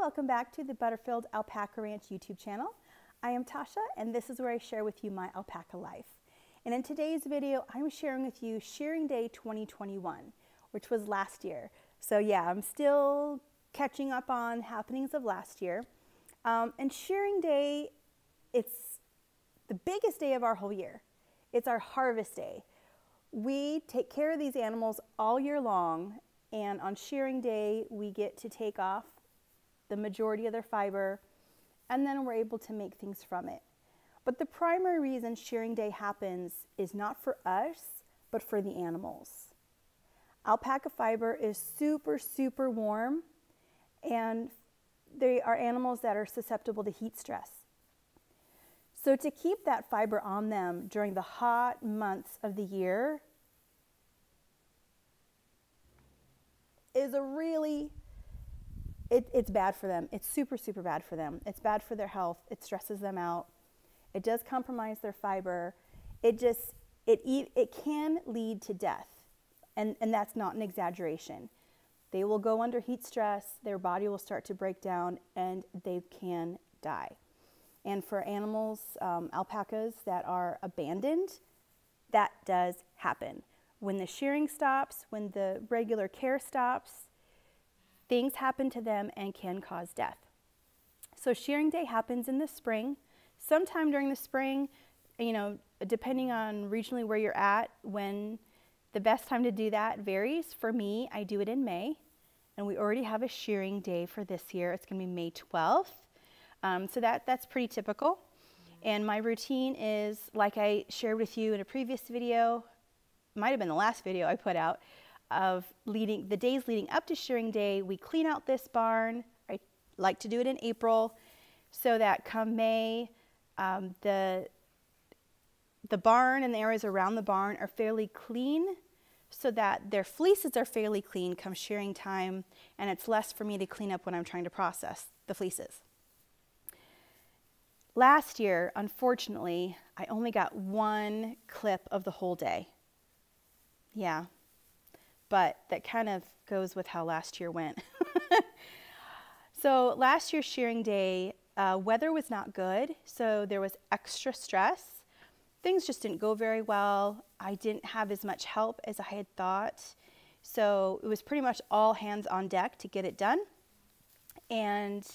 welcome back to the Butterfield Alpaca Ranch YouTube channel. I am Tasha, and this is where I share with you my alpaca life. And in today's video, I'm sharing with you Shearing Day 2021, which was last year. So yeah, I'm still catching up on happenings of last year. And Shearing Day, it's the biggest day of our whole year. It's our harvest day. We take care of these animals all year long, and on Shearing Day, we get to take off the majority of their fiber, and then we're able to make things from it. But the primary reason Shearing Day happens is not for us, but for the animals. Alpaca fiber is super, super warm, and they are animals that are susceptible to heat stress. So to keep that fiber on them during the hot months of the year is a really, it's bad for them. It's super, super bad for them. It's bad for their health. It stresses them out. It does compromise their fiber. It can lead to death. And that's not an exaggeration. They will go under heat stress, their body will start to break down, and they can die. And for animals, alpacas that are abandoned, that does happen. When the shearing stops, when the regular care stops, things happen to them and can cause death. So Shearing Day happens in the spring. Sometime during the spring, you know, depending on regionally where you're at, when the best time to do that varies. For me, I do it in May, and we already have a Shearing Day for this year. It's going to be May 12th. So that's pretty typical. And my routine is, like I shared with you in a previous video, might have been the last video I put out, of the days leading up to Shearing Day. We clean out this barn. I like to do it in April, so that come May, the barn and the areas around the barn are fairly clean, so that their fleeces are fairly clean come shearing time, and it's less for me to clean up when I'm trying to process the fleeces. Last year, unfortunately, I only got one clip of the whole day. Yeah, but that kind of goes with how last year went. So last year's Shearing Day, weather was not good, so there was extra stress. Things just didn't go very well. I didn't have as much help as I had thought. So it was pretty much all hands on deck to get it done. And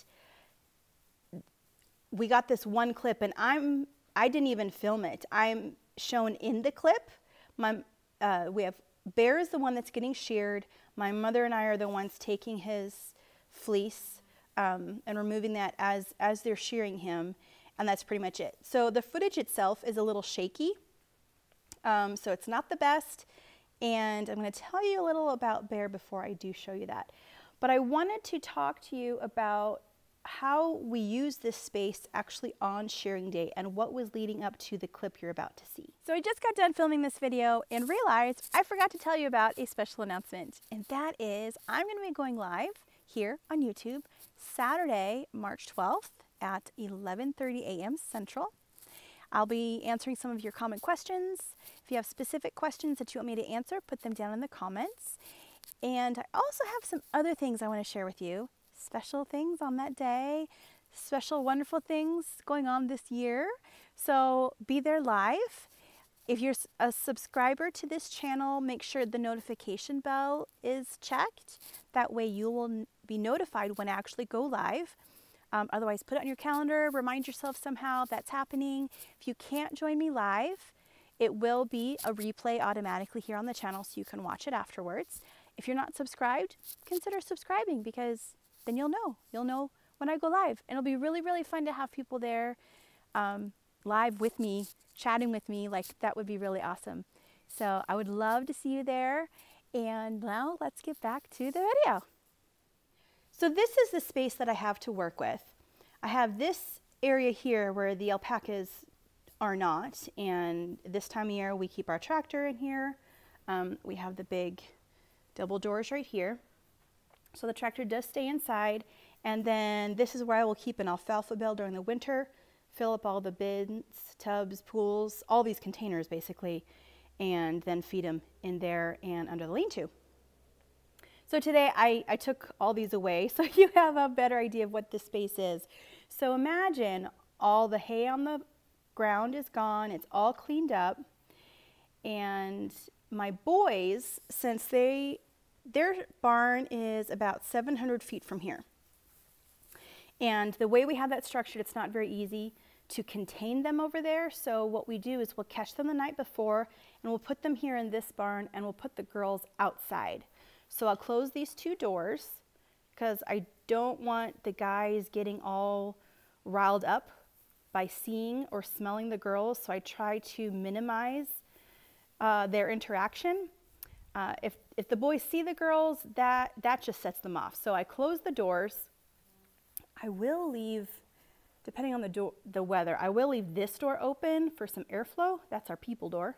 we got this one clip, and I didn't even film it. I'm shown in the clip. We have Beir is the one that's getting sheared. My mother and I are the ones taking his fleece and removing that as they're shearing him, and that's pretty much it. So the footage itself is a little shaky, so it's not the best, and I'm going to tell you a little about Beir before I do show you that. But I wanted to talk to you about how we use this space actually on Shearing Day and what was leading up to the clip you're about to see. So I just got done filming this video and realized I forgot to tell you about a special announcement, and that is I'm going to be going live here on YouTube Saturday, March 12th at 11:30 a.m. Central. I'll be answering some of your comment questions. If you have specific questions that you want me to answer, put them down in the comments. And I also have some other things I want to share with you. Special things on that day, special wonderful things going on this year. So be there live. If you're a subscriber to this channel, make sure the notification bell is checked. That way you will be notified when I actually go live. Otherwise, put it on your calendar, remind yourself somehow that's happening. If you can't join me live, it will be a replay automatically here on the channel, so you can watch it afterwards. If you're not subscribed, consider subscribing, because then you'll know when I go live. And it'll be really, really fun to have people there live with me, chatting with me. Like, that would be really awesome. So I would love to see you there. And now let's get back to the video. So this is the space that I have to work with. I have this area here where the alpacas are not. And this time of year, we keep our tractor in here. We have the big double doors right here. So the tractor does stay inside, and then this is where I will keep an alfalfa bale during the winter, fill up all the bins, tubs, pools, all these containers basically, and then feed them in there and under the lean-to. So So today I took all these away so you have a better idea of what this space is. So imagine all the hay on the ground is gone, it's all cleaned up, and my boys, since their barn is about 700 feet from here, and the way we have that structured, it's not very easy to contain them over there. So what we do is we'll catch them the night before and we'll put them here in this barn and we'll put the girls outside. So I'll close these two doors because I don't want the guys getting all riled up by seeing or smelling the girls. So I try to minimize their interaction. If the boys see the girls, that just sets them off. So I close the doors. I will leave, depending on the weather, I will leave this door open for some airflow. That's our people door.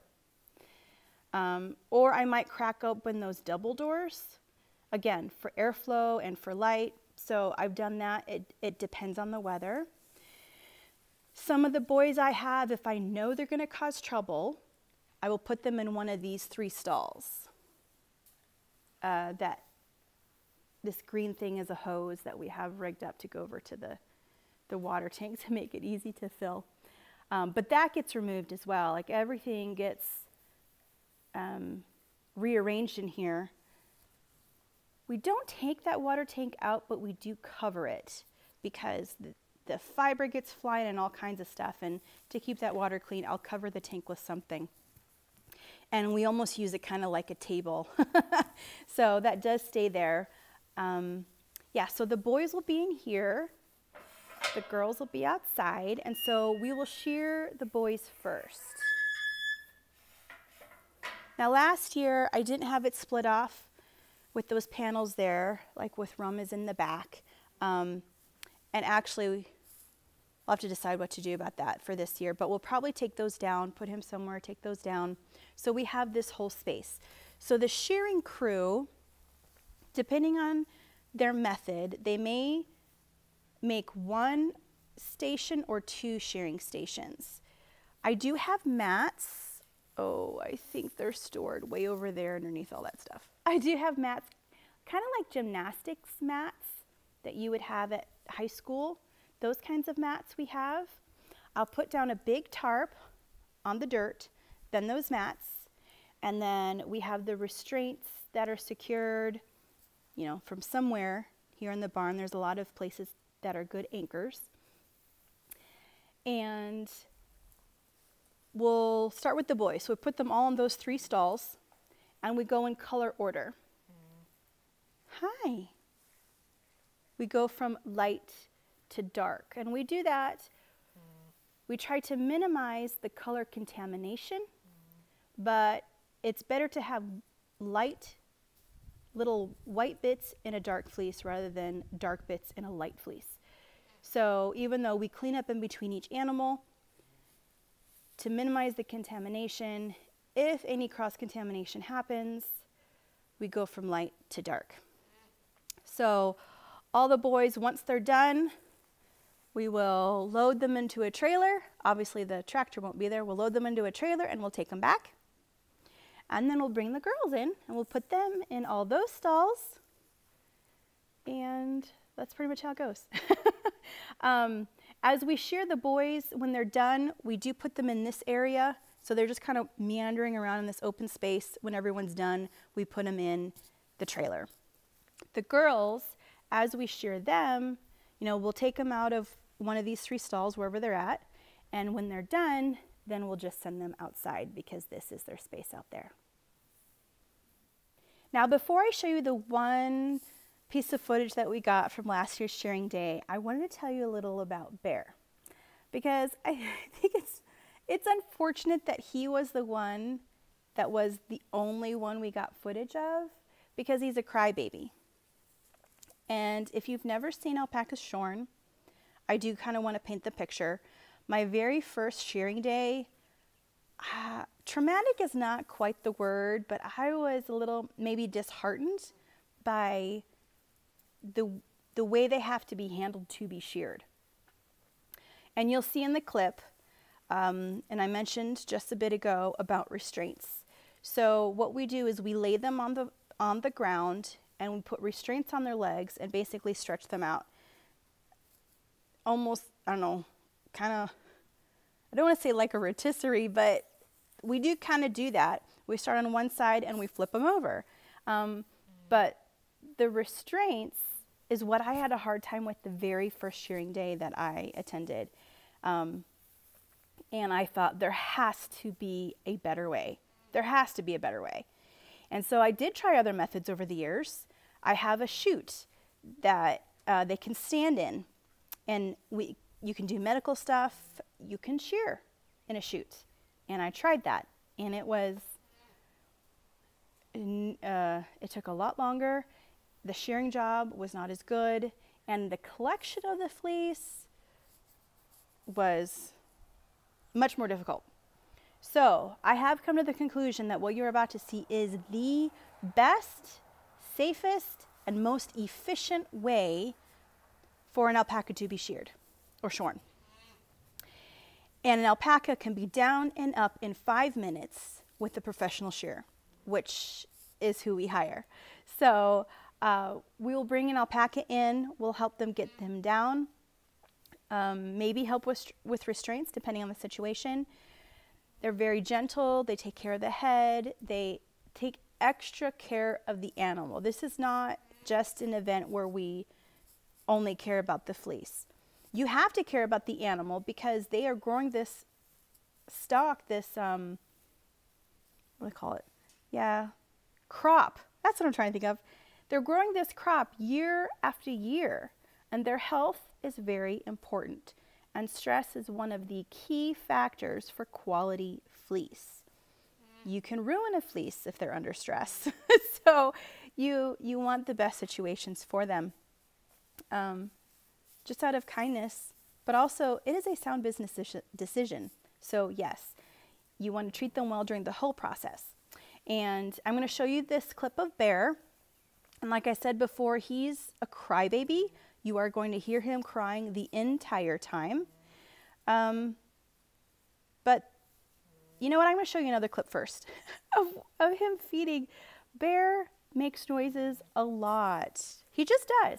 Or I might crack open those double doors, again, for airflow and for light. So I've done that. It depends on the weather. Some of the boys I have, if I know they're going to cause trouble, I will put them in one of these 3 stalls. This green thing is a hose that we have rigged up to go over to the water tank to make it easy to fill. But that gets removed as well. Like everything gets rearranged in here. We don't take that water tank out, but we do cover it because the fiber gets flying and all kinds of stuff. And to keep that water clean, I'll cover the tank with something. And we almost use it kind of like a table. So that does stay there. Yeah, so the boys will be in here. The girls will be outside. And so we will shear the boys first. Now last year, I didn't have it split off with those panels there, like with rum is in the back. And actually, I'll have to decide what to do about that for this year, but we'll probably take those down, put him somewhere, take those down. So we have this whole space. So the shearing crew, depending on their method, they may make 1 station or 2 shearing stations. I do have mats. Oh, I think they're stored way over there underneath all that stuff. I do have mats, kind of like gymnastics mats that you would have at high school. Those kinds of mats we have. I'll put down a big tarp on the dirt, then those mats, and then we have the restraints that are secured, you know, from somewhere here in the barn. There's a lot of places that are good anchors. And we'll start with the boys. So we put them all in those 3 stalls, and we go in color order. Hi. We go from light to dark, and we do that. We try to minimize the color contamination, but it's better to have light, little white bits in a dark fleece rather than dark bits in a light fleece. So even though we clean up in between each animal, to minimize the contamination, if any cross-contamination happens, we go from light to dark. So all the boys, once they're done, we will load them into a trailer. Obviously the tractor won't be there. We'll load them into a trailer and we'll take them back. And then we'll bring the girls in and we'll put them in all those stalls. And that's pretty much how it goes. As we shear the boys, when they're done, we do put them in this area. So they're just kind of meandering around in this open space. When everyone's done, we put them in the trailer. The girls, as we shear them, you know, we'll take them out of one of these 3 stalls, wherever they're at. And when they're done, then we'll just send them outside because this is their space out there. Now, before I show you the one piece of footage that we got from last year's shearing day, I wanted to tell you a little about Beir, because I think it's unfortunate that he was the one that was the only one we got footage of, because he's a crybaby. And if you've never seen alpacas shorn, I do kind of want to paint the picture. My very first shearing day, traumatic is not quite the word, but I was a little maybe disheartened by the way they have to be handled to be sheared. And you'll see in the clip, and I mentioned just a bit ago about restraints. So what we do is we lay them on the ground and we put restraints on their legs and basically stretch them out. Almost, I don't know, kind of, I don't want to say like a rotisserie, but we do kind of do that. We start on one side and we flip them over. But the restraints is what I had a hard time with the very first shearing day that I attended. And I thought there has to be a better way. There has to be a better way. And so I did try other methods over the years. I have a chute that they can stand in, and you can do medical stuff. You can shear in a chute. And I tried that, and it took a lot longer. The shearing job was not as good, and the collection of the fleece was much more difficult. So I have come to the conclusion that what you're about to see is the best, safest, and most efficient way for an alpaca to be sheared or shorn. And an alpaca can be down and up in 5 minutes with a professional shearer, which is who we hire. So we will bring an alpaca in, we'll help them get them down, maybe help with restraints depending on the situation. They're very gentle, they take care of the head, they take extra care of the animal. This is not just an event where we only care about the fleece. You have to care about the animal because they are growing this stalk, this, what do I call it? Yeah, crop. That's what I'm trying to think of. They're growing this crop year after year, and their health is very important. And stress is one of the key factors for quality fleece. You can ruin a fleece if they're under stress. So you want the best situations for them. Just out of kindness, but also it is a sound business decision. So yes, you want to treat them well during the whole process. And I'm going to show you this clip of Beir. And like I said before, he's a crybaby. You are going to hear him crying the entire time. But you know what? I'm going to show you another clip first of him feeding. Beir makes noises a lot. He just does.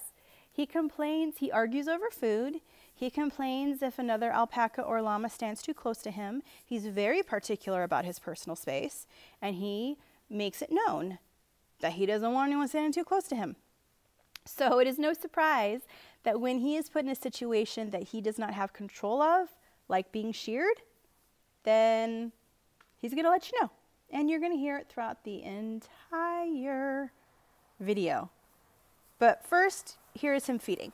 He complains, he argues over food. He complains if another alpaca or llama stands too close to him. He's very particular about his personal space, and he makes it known that he doesn't want anyone standing too close to him. So it is no surprise that when he is put in a situation that he does not have control of, like being sheared, then he's going to let you know. And you're going to hear it throughout the entire video. But first, here is him feeding.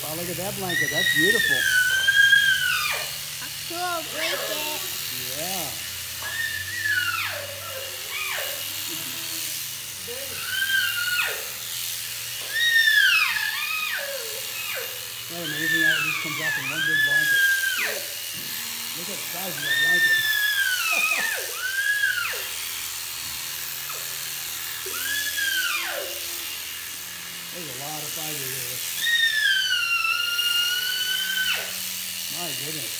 Wow, look at that blanket. That's beautiful. A cool blanket. Yeah. Isn't that amazing how it just comes off in one big blanket? Look at the size of that blanket. There's a lot of fiber here. My goodness.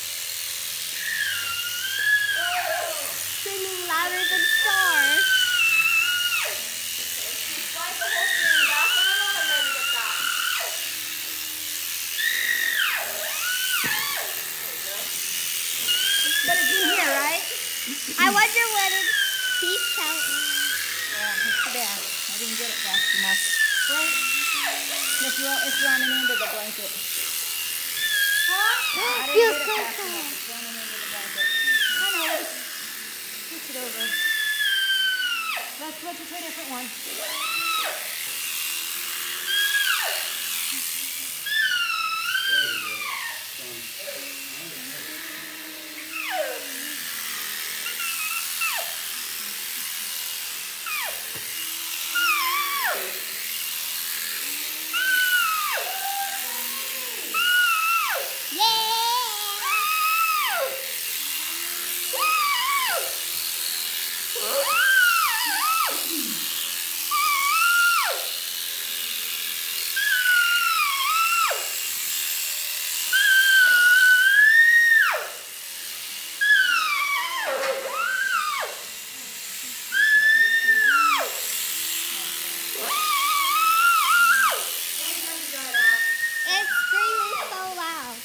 Screaming louder than stars. But it's in here, right? I wonder what he's counting. It's running into the blanket. I didn't Feels get it so fast cold. enough. It's running into the blanket. I know. Push it over. Let's switch it to a different one. It's screaming so loud.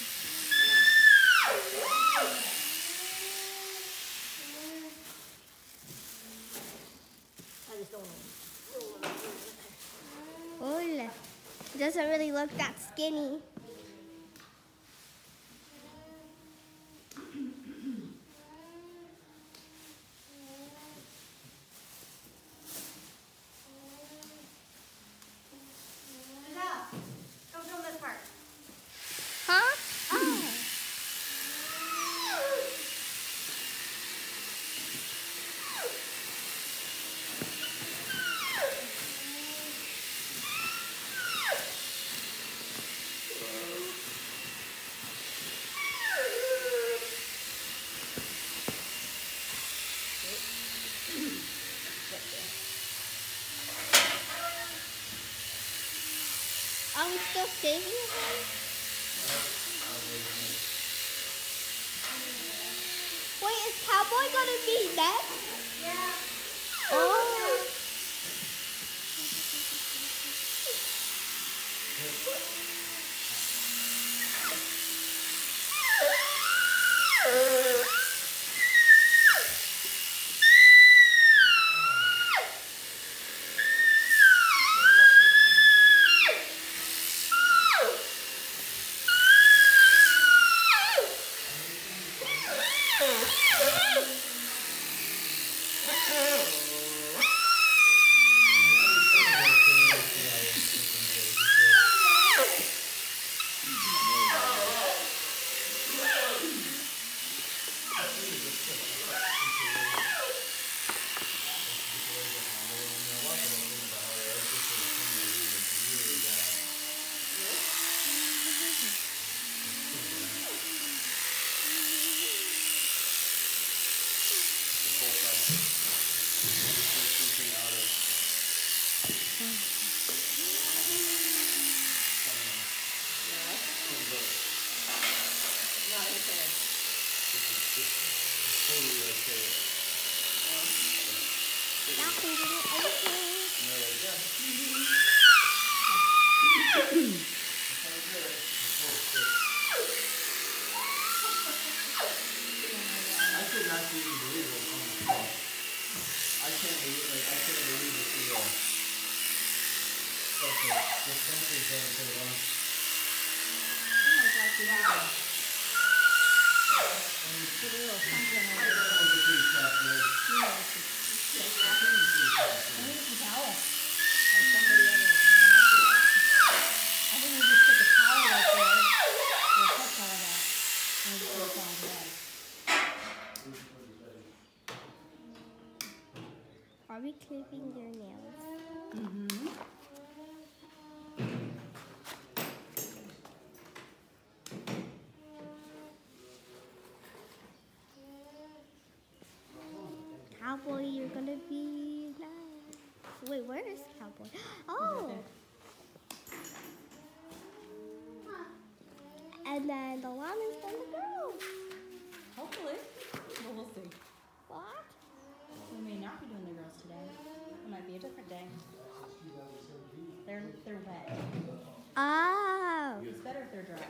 Oh, it doesn't really look that skinny. Come film this part. Huh? Oh. Are we still saving it? Wait, is Cowboy gonna be next? Yeah. Oh. Are we clipping their nails? Cowboy, you're gonna be nice. Wait, where is Cowboy? Oh! And then the llama's and the girl. Hopefully. Well, we'll see. What? We may not be doing the girls today. It might be a different day. They're wet. Oh. It's better if they're dry.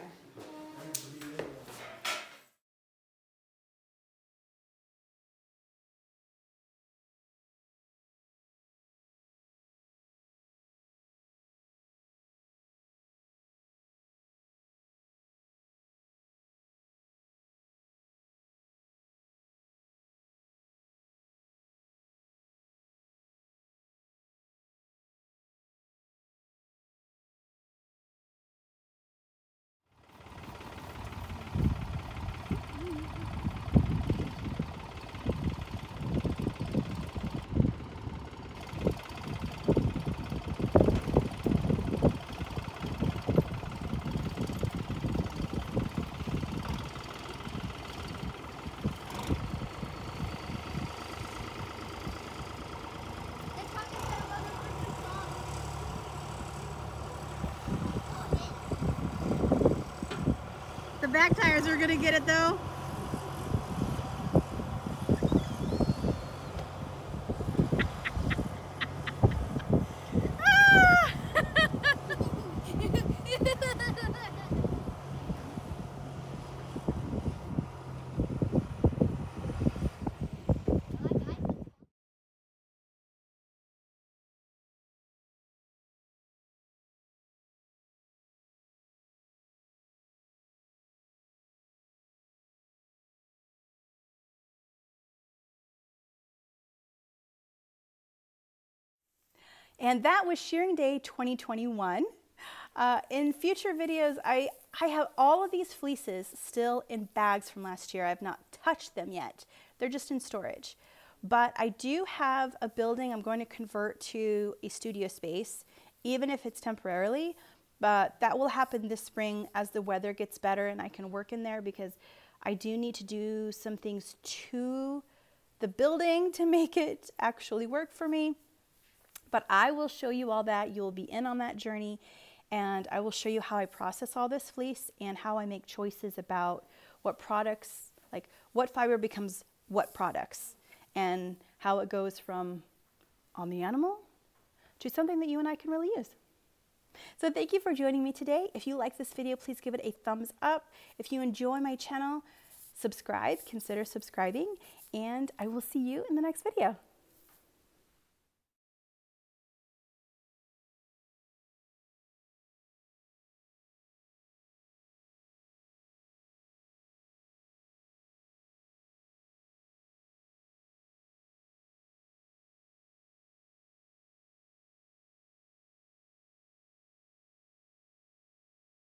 back tires are gonna get it though. And that was Shearing Day 2021. In future videos, I have all of these fleeces still in bags from last year. I've not touched them yet. They're just in storage. But I do have a building I'm going to convert to a studio space, even if it's temporarily. But that will happen this spring as the weather gets better and I can work in there, because I do need to do some things to the building to make it actually work for me. But I will show you all that. You'll be in on that journey, and I will show you how I process all this fleece and how I make choices about what products, like what fiber becomes what products, and how it goes from on the animal to something that you and I can really use. So thank you for joining me today. If you like this video, please give it a thumbs up. If you enjoy my channel, subscribe, consider subscribing, and I will see you in the next video.